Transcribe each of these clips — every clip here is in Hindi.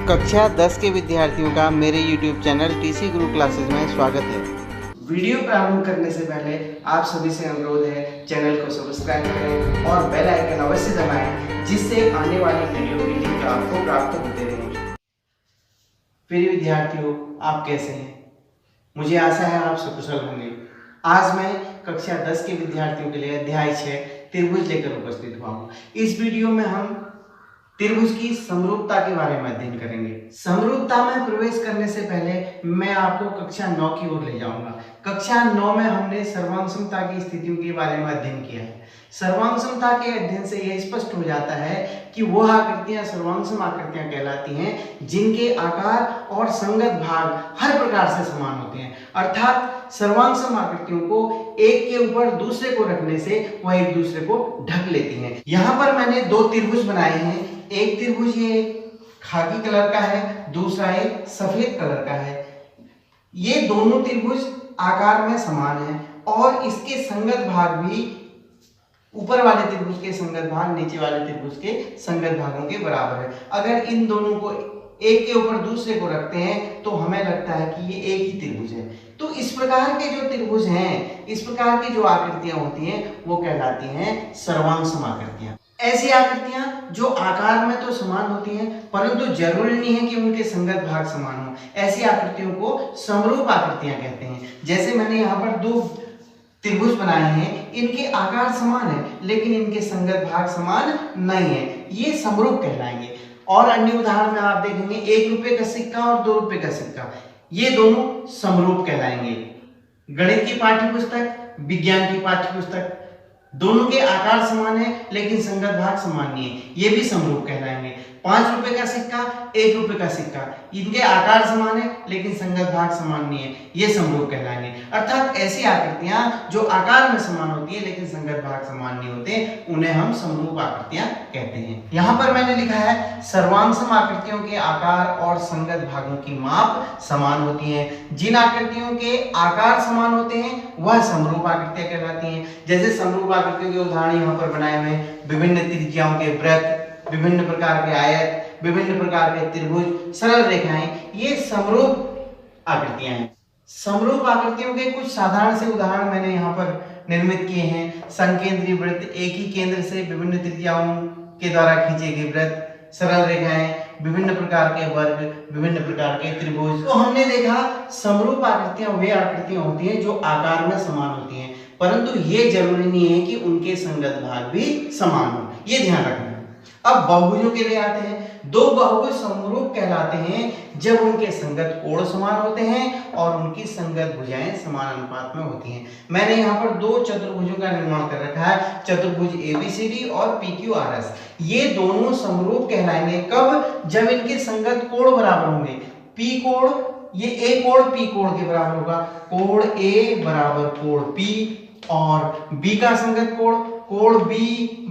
कक्षा 10 के विद्यार्थियों का मेरे YouTube चैनल TC गुरु क्लासेस में स्वागत है। वीडियो प्रारंभ करने से पहले आप सभी से अनुरोध है, चैनल को सब्सक्राइब करें और बेल आइकन अवश्य दबाएं, जिससे आने वाली वीडियो की लिंक आपको प्राप्त होते रहे। प्रिय विद्यार्थियों, आप कैसे हैं? मुझे आशा है आप सकुशल होंगे। आज मैं कक्षा 10 के विद्यार्थियों के लिए अध्याय 6 त्रिभुज लेकर उपस्थित हुआ हूँ। इस वीडियो में हम त्रिभुज की समरूपता के बारे में अध्ययन करेंगे। समरूपता में प्रवेश करने से पहले मैं आपको कक्षा 9 की ओर ले जाऊंगा। कक्षा 9 में हमने सर्वांग समता की स्थितियों के बारे में अध्ययन किया है। सर्वांग समता के अध्ययन से यह स्पष्ट हो जाता है कि वह आकृतियां सर्वांग आकृतियां कहलाती हैं जिनके आकार और संगत भाग हर प्रकार से समान होते हैं, अर्थात सर्वांग आकृतियों को एक के ऊपर दूसरे को रखने से वह एक दूसरे को ढक लेती हैं। यहाँ पर मैंने दो त्रिभुज बनाए हैं। एक त्रिभुज ये खाकी कलर का है, दूसरा एक सफेद कलर का है। ये दोनों त्रिभुज आकार में समान है और इसके संगत भाग भी ऊपर वाले त्रिभुज के संगत भाग नीचे वाले त्रिभुज के संगत भागों के बराबर है। अगर इन दोनों को एक के ऊपर दूसरे को रखते हैं तो हमें लगता है कि ये एक ही त्रिभुज है। तो इस प्रकार के जो त्रिभुज हैं, इस प्रकार की जो आकृतियां होती हैं वो कहलाती हैं सर्वांग आकृतियां। ऐसी आकृतियां जो आकार में तो समान होती हैं परंतु जरूरी नहीं है कि उनके संगत भाग समान हो, ऐसी आकृतियों को समरूप आकृतियां कहते हैं। जैसे मैंने यहाँ पर दो त्रिभुज बनाए हैं, इनके आकार समान है लेकिन इनके संगत भाग समान नहीं है, ये समरूप कहलाएंगे। और अन्य उदाहरण में आप देखेंगे 1 रुपए का सिक्का और 2 रुपए का सिक्का, ये दोनों समरूप कहलाएंगे। गणित की पाठ्यपुस्तक, विज्ञान की पाठ्यपुस्तक, दोनों के आकार समान है लेकिन संगत भाग समान नहीं है, ये भी समरूप कहलाएंगे। 5 रुपए का सिक्का, 1 रुपए का सिक्का, इनके आकार समान है लेकिन संगत भाग समान नहीं है, ये समरूप कहलाएंगे। अर्थात ऐसी आकृतियां जो आकार में समान होती है लेकिन संगत भाग समान नहीं होते, उन्हें हम समरूप आकृतियां कहते हैं। यहाँ पर मैंने लिखा है सर्वांग सम आकृतियों के आकार और संगत भागों की माप समान होती है। जिन आकृतियों के आकार समान होते हैं वह समरूप आकृतियां कहलाती हैं। जैसे समरूप आकृतियों के उदाहरण यहाँ पर बनाए हुए हैं, विभिन्न त्रिज्याओं के वृत्त, विभिन्न प्रकार के आयत, विभिन्न प्रकार के त्रिभुज, सरल रेखाएं, ये समरूप आकृतियां हैं। समरूप आकृतियों के कुछ साधारण से उदाहरण मैंने यहाँ पर निर्मित किए हैं। संकेंद्रीय वृत्त, एक ही केंद्र से विभिन्न त्रिज्याओं के द्वारा खींचे गए वृत्त, सरल रेखाएं, विभिन्न प्रकार के वर्ग, विभिन्न प्रकार के त्रिभुज। तो हमने देखा समरूप आकृतियां वे आकृतियां होती हैं जो आकार में समान होती हैं परंतु ये जरूरी नहीं है कि उनके संगत भाग भी समान हो, ये ध्यान रखना। अब बहुभुजों के लिए आते हैं। दो बहुभुज समरूप कहलाते हैं जब उनके संगत कोण समान होते हैं और उनकी संगत भुजाएं समान अनुपात में होती हैं। मैंने यहाँ पर दो चतुर्भुजों का निर्माण कर रखा है, चतुर्भुज ABCD और PQRS। ये दोनों समरूप कहलाएंगे कब? जब इनके संगत कोण बराबर होंगे। P कोण, ये A कोण P कोण के बराबर होगा, कोण A बराबर कोण P, और B का संगत कोण B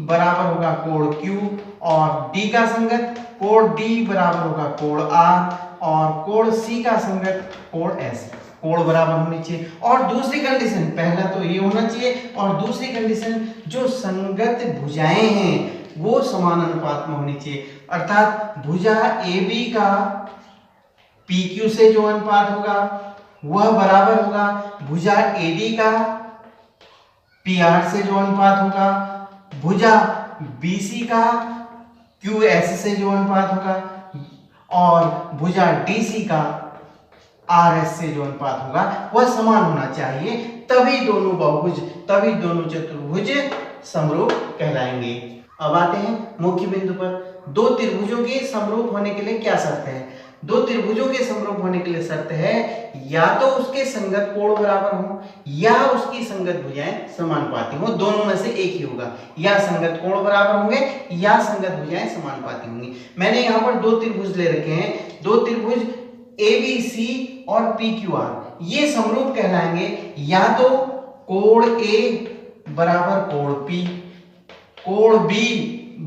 बराबर होगा कोण Q, और D का संगत कोण D बराबर होगा कोण R, और कोण C का संगत कोण S। कोण बराबर होनी चाहिए। और दूसरी कंडीशन, पहला तो ये होना चाहिए और दूसरी कंडीशन जो संगत भुजाएं हैं वो समान अनुपात में होनी चाहिए। अर्थात भुजा AB का PQ से जो अनुपात होगा वह बराबर होगा भुजा AD का PR से जो अनुपात होगा, भुजा BC का QS से जो अनुपात होगा, और भुजा DC का RS से जो अनुपात होगा वह समान होना चाहिए। तभी दोनों बहुभुज, तभी दोनों चतुर्भुज समरूप कहलाएंगे। अब आते हैं मुख्य बिंदु पर। दो त्रिभुजों के समरूप होने के लिए क्या शर्त है? दो त्रिभुजों के समरूप होने के लिए शर्त है या तो उसके संगत कोण बराबर हो या उसकी संगत भुजाएं समानुपाती हो, दोनों में से एक ही होगा। या संगत कोण बराबर होंगे या संगत भुजाएं समानुपाती होंगी। मैंने यहाँ पर दो त्रिभुज ले रखे हैं, दो त्रिभुज ABC और PQR, ये समरूप कहलाएंगे या तो कोण A बराबर कोण P, कोण B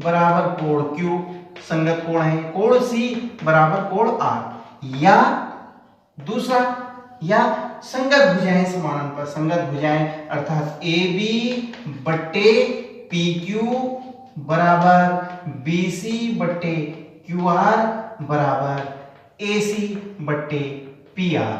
बराबर कोण Q संगत कोण है, कोण C बराबर कोण R, या दूसरा या संगत भुजाएं समान अनुपात, संगत भुजाएं अर्थात AB बट्टे PQ बराबर BC बट्टे QR बराबर AC बट्टे PR,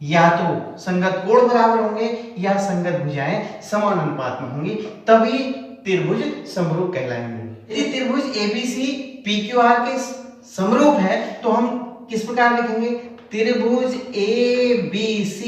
या तो संगत कोण बराबर होंगे या संगत भुजाएं समान अनुपात में होंगी, तभी त्रिभुज समरूप कहलाएंगे। यदि त्रिभुज ABC PQR के समरूप है तो हम किस प्रकार लिखेंगे? त्रिभुज ABC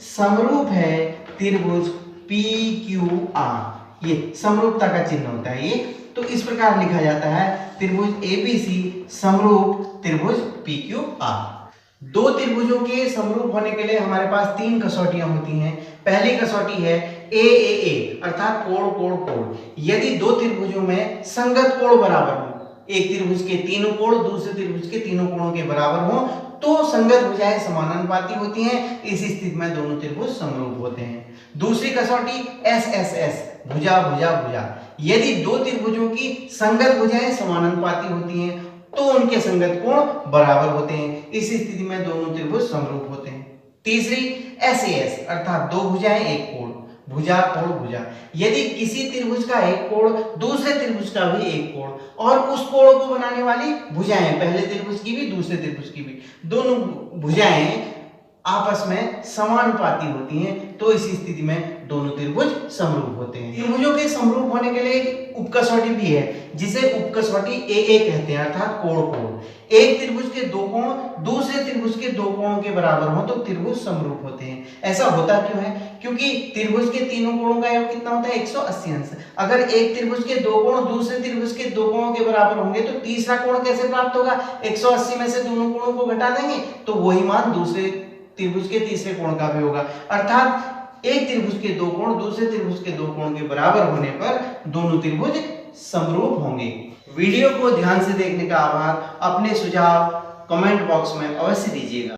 समरूप है त्रिभुज PQR। ये समरूपता का चिन्ह होता है ये, तो इस प्रकार लिखा जाता है त्रिभुज ABC समरूप त्रिभुज PQR। दो त्रिभुजों के समरूप होने के लिए हमारे पास तीन कसौटियां होती हैं। पहली कसौटी है AAA अर्थात कोण कोण कोण। यदि दो त्रिभुजों में संगत कोण बराबर हो, एक त्रिभुज के तीनों कोण दूसरे त्रिभुज के तीनों कोणों के बराबर हो, तो संगत भुजाएं समानुपाती होती हैं। इस स्थिति में दोनों त्रिभुज समरूप होते हैं। दूसरी कसौटी SSS भुजा भुजा भुजा। यदि दो त्रिभुजों की संगत भुजाएं समानुपाती होती हैं तो उनके संगत कोण बराबर होते हैं। इस स्थिति में दोनों त्रिभुज समरूप होते हैं। तीसरी SAS अर्थात दो भुजाएं एक कोण, भुजा कोण भुजा। यदि किसी त्रिभुज का एक कोण दूसरे त्रिभुज का भी एक कोण और उस कोण को बनाने वाली भुजाएं पहले त्रिभुज की भी दूसरे त्रिभुज की भी दोनों भुजाएं आपस में समानुपाती होती हैं, तो इस स्थिति में दोनों त्रिभुज समरूप होते हैं। त्रिभुजों के समरूप होने के लिए एक उपकसौटी भी है जिसे उपकसौटी AA कहते हैं अर्थात कोण कोण। एक त्रिभुज के दो कोण दूसरे त्रिभुज के दो कोणों के बराबर हो तो त्रिभुज समरूप होते हैं। ऐसा होता क्यों है? क्योंकि त्रिभुज के तीनों कोणों का योग कितना होता है? 180 अंश। अगर एक त्रिभुज के दो कोण दूसरे त्रिभुज के दो कोणों के बराबर होंगे तो तीसरा कोण कैसे प्राप्त होगा? 180 में से दोनों कोणों को घटा देंगे तो वही मान दूसरे त्रिभुज के तीसरे कोण का भी होगा। अर्थात एक त्रिभुज के दो कोण दूसरे त्रिभुज के दो कोण के बराबर होने पर दोनों त्रिभुज समरूप होंगे। वीडियो को ध्यान से देखने का आभार। अपने सुझाव कमेंट बॉक्स में अवश्य दीजिएगा।